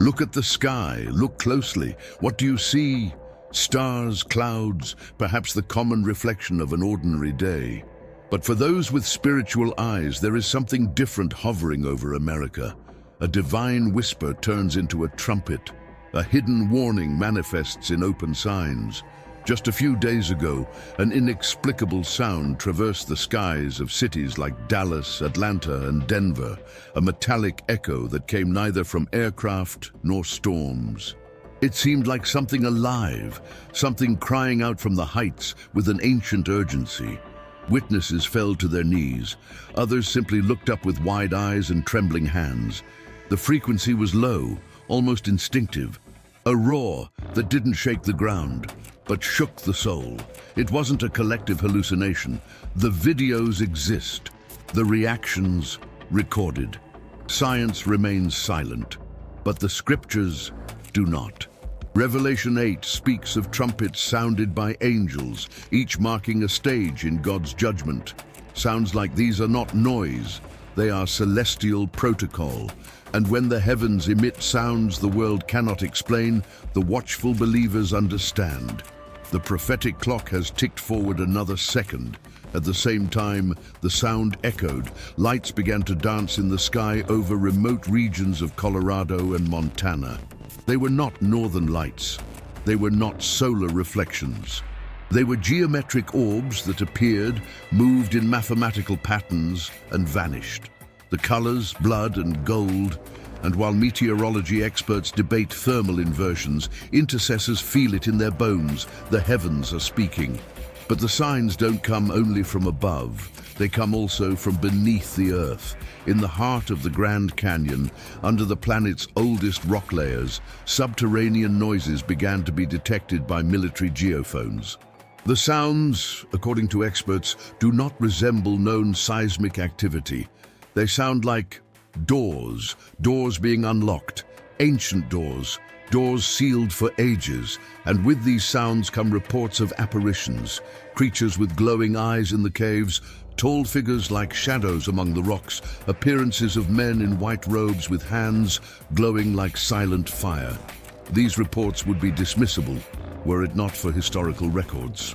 Look at the sky, look closely. What do you see? Stars, clouds, perhaps the common reflection of an ordinary day. But for those with spiritual eyes, there is something different hovering over America. A divine whisper turns into a trumpet. A hidden warning manifests in open signs. Just a few days ago, an inexplicable sound traversed the skies of cities like Dallas, Atlanta, and Denver, a metallic echo that came neither from aircraft nor storms. It seemed like something alive, something crying out from the heights with an ancient urgency. Witnesses fell to their knees. Others simply looked up with wide eyes and trembling hands. The frequency was low, almost instinctive. A roar that didn't shake the ground, but shook the soul. It wasn't a collective hallucination. The videos exist, the reactions recorded. Science remains silent, but the scriptures do not. Revelation 8 speaks of trumpets sounded by angels, each marking a stage in God's judgment. Sounds like these are not noise, they are celestial protocol. And when the heavens emit sounds the world cannot explain, the watchful believers understand. The prophetic clock has ticked forward another second. At the same time, the sound echoed. Lights began to dance in the sky over remote regions of Colorado and Montana. They were not northern lights. They were not solar reflections. They were geometric orbs that appeared, moved in mathematical patterns, and vanished. The colors, blood and gold, and while meteorology experts debate thermal inversions, intercessors feel it in their bones. The heavens are speaking. But the signs don't come only from above. They come also from beneath the earth. In the heart of the Grand Canyon, under the planet's oldest rock layers, subterranean noises began to be detected by military geophones. The sounds, according to experts, do not resemble known seismic activity. They sound like doors being unlocked, ancient doors sealed for ages, and with these sounds come reports of apparitions, creatures with glowing eyes in the caves, tall figures like shadows among the rocks, appearances of men in white robes with hands glowing like silent fire. These reports would be dismissible were it not for historical records.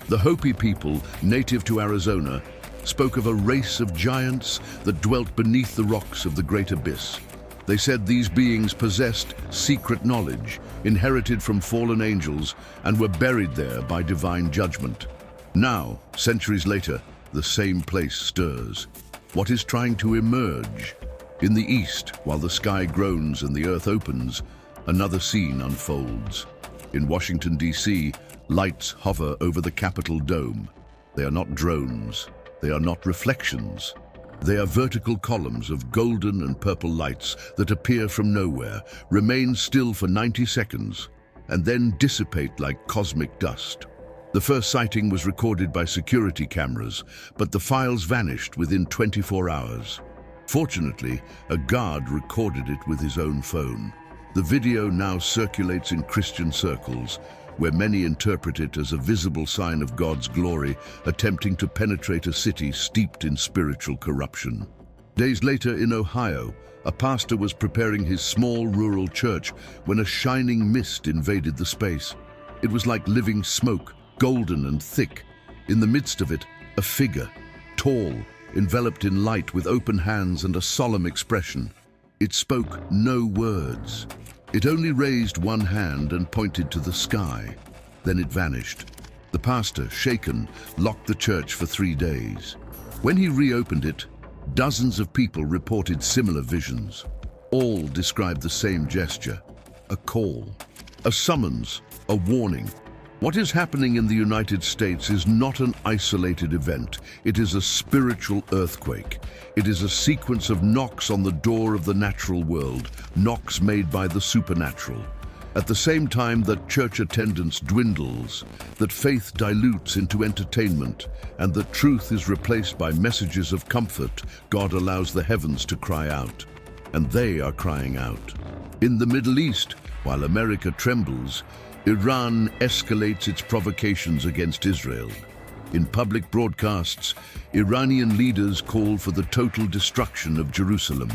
The Hopi people, native to Arizona, spoke of a race of giants that dwelt beneath the rocks of the Great Abyss. They said these beings possessed secret knowledge, inherited from fallen angels, and were buried there by divine judgment. Now, centuries later, the same place stirs. What is trying to emerge? In the east, while the sky groans and the earth opens, another scene unfolds. In Washington, D.C., lights hover over the Capitol dome. They are not drones. They are not reflections. They are vertical columns of golden and purple lights that appear from nowhere, remain still for 90 seconds, and then dissipate like cosmic dust. The first sighting was recorded by security cameras, but the files vanished within 24 hours. Fortunately, a guard recorded it with his own phone. The video now circulates in Christian circles, where many interpret it as a visible sign of God's glory, attempting to penetrate a city steeped in spiritual corruption. Days later in Ohio, a pastor was preparing his small rural church when a shining mist invaded the space. It was like living smoke, golden and thick. In the midst of it, a figure, tall, enveloped in light with open hands and a solemn expression. It spoke no words. It only raised one hand and pointed to the sky. Then it vanished. The pastor, shaken, locked the church for 3 days. When he reopened it, dozens of people reported similar visions. All described the same gesture: a call, a summons, a warning. What is happening in the United States is not an isolated event. It is a spiritual earthquake. It is a sequence of knocks on the door of the natural world, knocks made by the supernatural. At the same time that church attendance dwindles, that faith dilutes into entertainment, and that truth is replaced by messages of comfort, God allows the heavens to cry out. And they are crying out. In the Middle East, while America trembles, Iran escalates its provocations against Israel. In public broadcasts, Iranian leaders call for the total destruction of Jerusalem.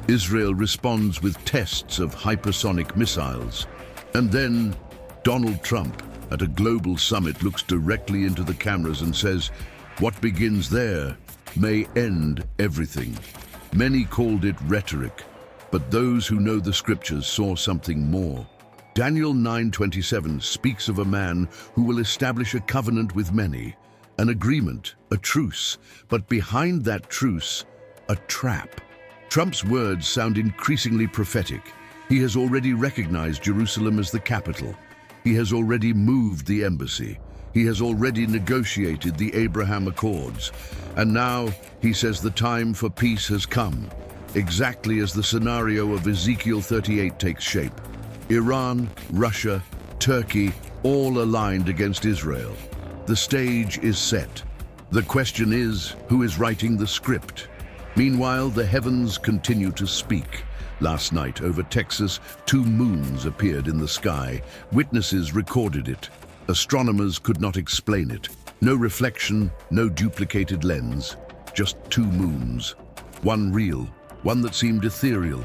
Israel responds with tests of hypersonic missiles. And then Donald Trump, at a global summit, looks directly into the cameras and says, "What begins there may end everything." Many called it rhetoric, but those who know the scriptures saw something more. Daniel 9:27 speaks of a man who will establish a covenant with many, an agreement, a truce, but behind that truce, a trap. Trump's words sound increasingly prophetic. He has already recognized Jerusalem as the capital. He has already moved the embassy. He has already negotiated the Abraham Accords. And now he says the time for peace has come, exactly as the scenario of Ezekiel 38 takes shape. Iran, Russia, Turkey, all aligned against Israel. The stage is set. The question is, who is writing the script? Meanwhile, the heavens continue to speak. Last night, over Texas, 2 moons appeared in the sky. Witnesses recorded it. Astronomers could not explain it. No reflection, no duplicated lens, just 2 moons. One real, one that seemed ethereal,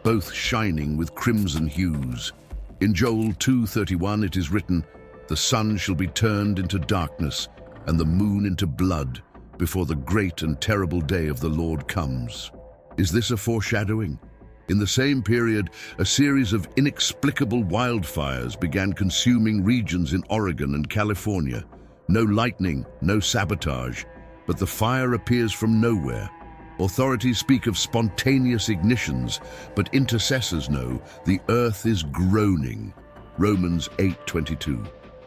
both shining with crimson hues. In Joel 2:31 it is written, "The sun shall be turned into darkness, and the moon into blood, before the great and terrible day of the Lord comes." Is this a foreshadowing? In the same period, a series of inexplicable wildfires began consuming regions in Oregon and California. No lightning, no sabotage, but the fire appears from nowhere. Authorities speak of spontaneous ignitions, but intercessors know the earth is groaning. Romans 8:22.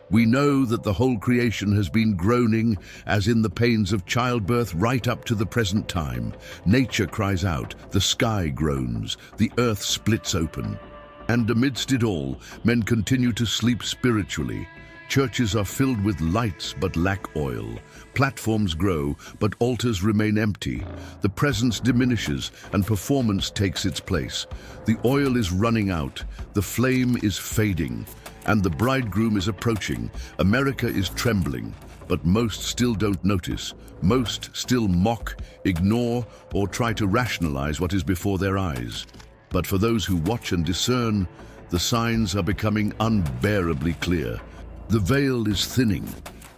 We know that the whole creation has been groaning, as in the pains of childbirth, right up to the present time. Nature cries out, the sky groans, the earth splits open. And amidst it all, men continue to sleep spiritually. Churches are filled with lights but lack oil. Platforms grow, but altars remain empty. The presence diminishes and performance takes its place. The oil is running out, the flame is fading, and the bridegroom is approaching. America is trembling, but most still don't notice. Most still mock, ignore, or try to rationalize what is before their eyes. But for those who watch and discern, the signs are becoming unbearably clear. The veil is thinning.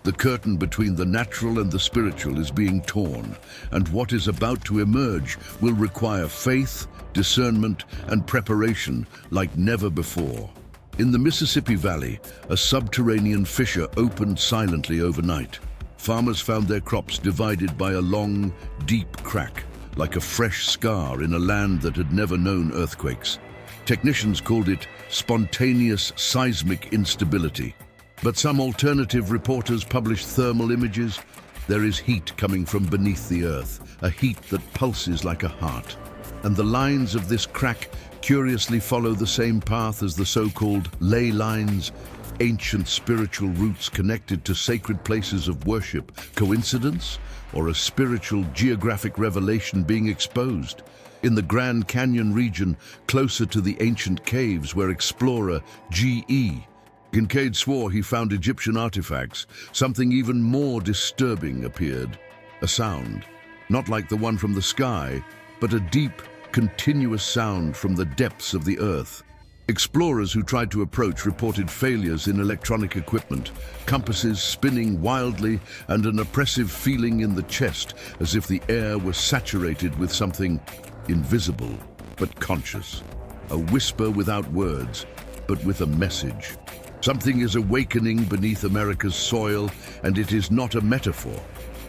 The curtain between the natural and the spiritual is being torn, and what is about to emerge will require faith, discernment, and preparation like never before. In the Mississippi Valley, a subterranean fissure opened silently overnight. Farmers found their crops divided by a long, deep crack, like a fresh scar in a land that had never known earthquakes. Technicians called it spontaneous seismic instability. But some alternative reporters published thermal images. There is heat coming from beneath the earth, a heat that pulses like a heart. And the lines of this crack curiously follow the same path as the so-called ley lines, ancient spiritual routes connected to sacred places of worship. Coincidence? Or a spiritual geographic revelation being exposed? In the Grand Canyon region, closer to the ancient caves where explorer G.E. Kincaid swore he found Egyptian artifacts, something even more disturbing appeared. A sound, not like the one from the sky, but a deep, continuous sound from the depths of the earth. Explorers who tried to approach reported failures in electronic equipment, compasses spinning wildly, and an oppressive feeling in the chest, as if the air was saturated with something invisible but conscious. A whisper without words, but with a message. Something is awakening beneath America's soil, and it is not a metaphor.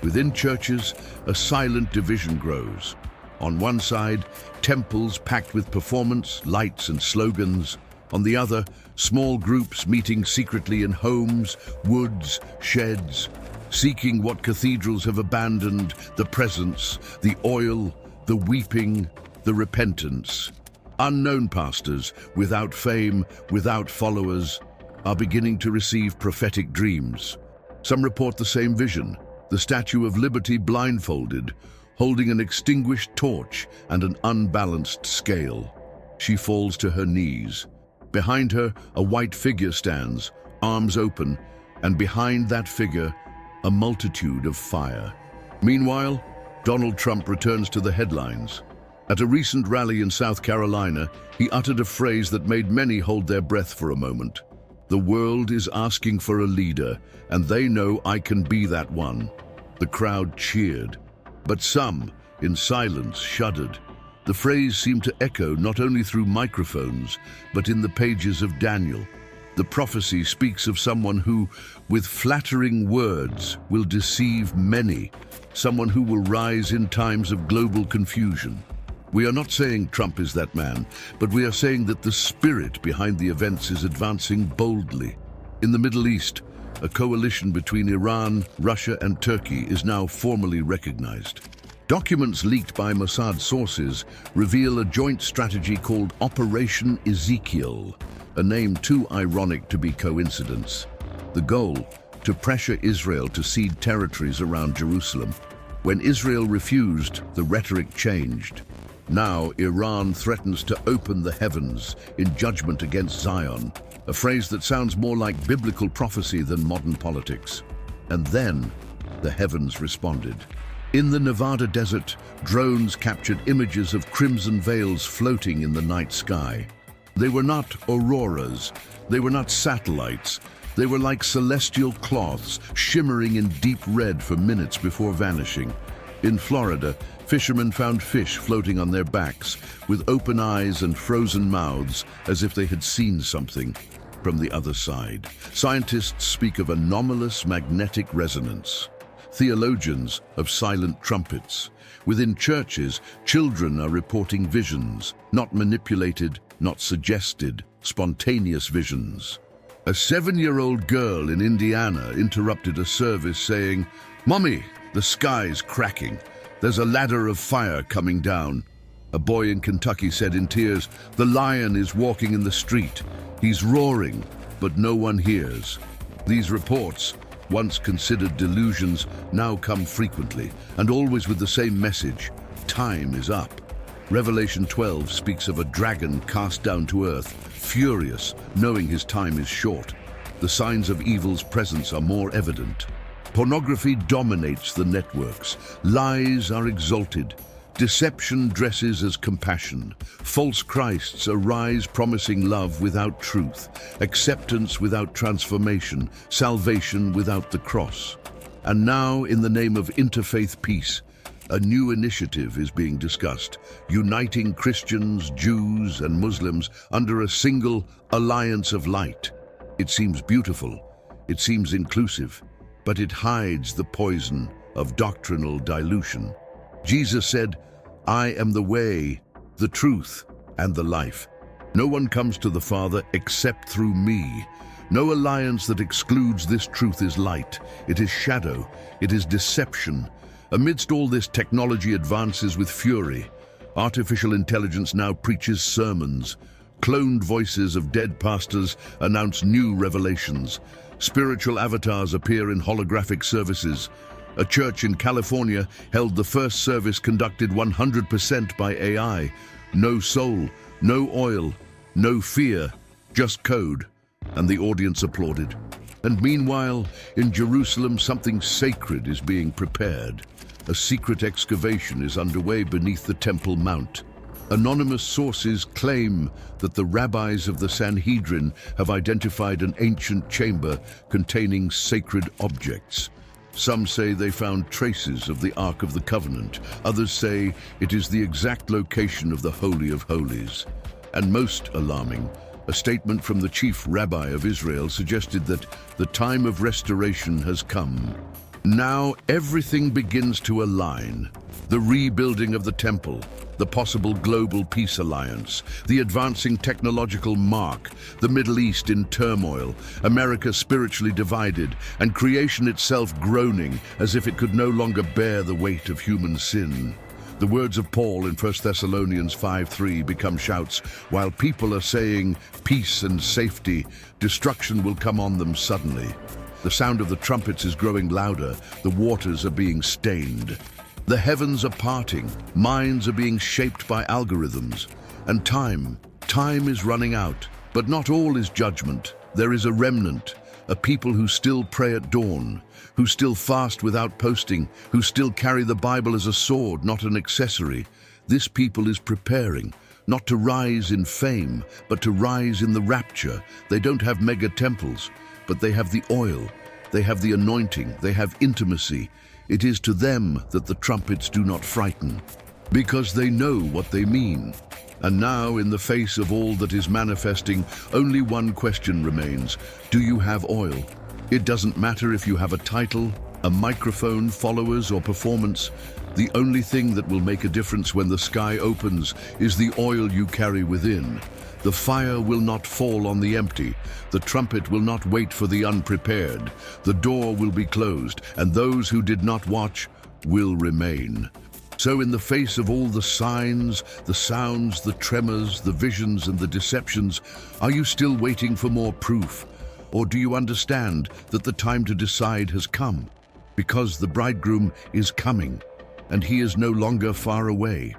Within churches, a silent division grows. On one side, temples packed with performance, lights, and slogans. On the other, small groups meeting secretly in homes, woods, sheds, seeking what cathedrals have abandoned: the presence, the oil, the weeping, the repentance. Unknown pastors, without fame, without followers, are beginning to receive prophetic dreams. Some report the same vision: the Statue of Liberty blindfolded, holding an extinguished torch and an unbalanced scale. She falls to her knees. Behind her, a white figure stands, arms open, and behind that figure, a multitude of fire. Meanwhile, Donald Trump returns to the headlines. At a recent rally in South Carolina, he uttered a phrase that made many hold their breath for a moment. "The world is asking for a leader, and they know I can be that one." The crowd cheered, but some, in silence, shuddered. The phrase seemed to echo not only through microphones, but in the pages of Daniel. The prophecy speaks of someone who, with flattering words, will deceive many, someone who will rise in times of global confusion. We are not saying Trump is that man, but we are saying that the spirit behind the events is advancing boldly. In the Middle East, a coalition between Iran, Russia, and Turkey is now formally recognized. Documents leaked by Mossad sources reveal a joint strategy called Operation Ezekiel, a name too ironic to be coincidence. The goal, to pressure Israel to cede territories around Jerusalem. When Israel refused, the rhetoric changed. Now, Iran threatens to open the heavens in judgment against Zion, a phrase that sounds more like biblical prophecy than modern politics. And then, the heavens responded. In the Nevada desert, drones captured images of crimson veils floating in the night sky. They were not auroras, they were not satellites, they were like celestial cloths shimmering in deep red for minutes before vanishing. In Florida, fishermen found fish floating on their backs, with open eyes and frozen mouths, as if they had seen something from the other side. Scientists speak of anomalous magnetic resonance. Theologians of silent trumpets. Within churches, children are reporting visions, not manipulated, not suggested, spontaneous visions. A 7-year-old girl in Indiana interrupted a service saying, "Mommy, the sky's cracking. There's a ladder of fire coming down." A boy in Kentucky said in tears, "The lion is walking in the street. He's roaring, but no one hears." These reports, once considered delusions, now come frequently, and always with the same message: time is up. Revelation 12 speaks of a dragon cast down to earth, furious, knowing his time is short. The signs of evil's presence are more evident. Pornography dominates the networks. Lies are exalted. Deception dresses as compassion. False Christs arise promising love without truth, acceptance without transformation, salvation without the cross. And now, in the name of interfaith peace, a new initiative is being discussed, uniting Christians, Jews, and Muslims under a single alliance of light. It seems beautiful, it seems inclusive, but it hides the poison of doctrinal dilution. Jesus said, "I am the way, the truth, and the life. No one comes to the Father except through me." No alliance that excludes this truth is light. It is shadow. It is deception. Amidst all this, technology advances with fury. Artificial intelligence now preaches sermons. Cloned voices of dead pastors announce new revelations. Spiritual avatars appear in holographic services. A church in California held the first service conducted 100% by AI. No soul, no oil, no fear, just code. And the audience applauded. And meanwhile, in Jerusalem, something sacred is being prepared. A secret excavation is underway beneath the Temple Mount. Anonymous sources claim that the rabbis of the Sanhedrin have identified an ancient chamber containing sacred objects. Some say they found traces of the Ark of the Covenant. Others say it is the exact location of the Holy of Holies. And most alarming, a statement from the chief rabbi of Israel suggested that the time of restoration has come. Now everything begins to align. The rebuilding of the temple, the possible global peace alliance, the advancing technological mark, the Middle East in turmoil, America spiritually divided, and creation itself groaning as if it could no longer bear the weight of human sin. The words of Paul in 1 Thessalonians 5:3 become shouts. While people are saying peace and safety, destruction will come on them suddenly. The sound of the trumpets is growing louder. The waters are being stained. The heavens are parting. Minds are being shaped by algorithms. And time is running out. But not all is judgment. There is a remnant, a people who still pray at dawn, who still fast without posting, who still carry the Bible as a sword, not an accessory. This people is preparing, not to rise in fame, but to rise in the rapture. They don't have mega temples, but they have the oil, they have the anointing, they have intimacy. It is to them that the trumpets do not frighten, because they know what they mean. And now, in the face of all that is manifesting, only one question remains. Do you have oil? It doesn't matter if you have a title, a microphone, followers, or performance. The only thing that will make a difference when the sky opens is the oil you carry within. The fire will not fall on the empty. The trumpet will not wait for the unprepared. The door will be closed, and those who did not watch will remain. So in the face of all the signs, the sounds, the tremors, the visions, and the deceptions, are you still waiting for more proof? Or do you understand that the time to decide has come? Because the bridegroom is coming, and he is no longer far away.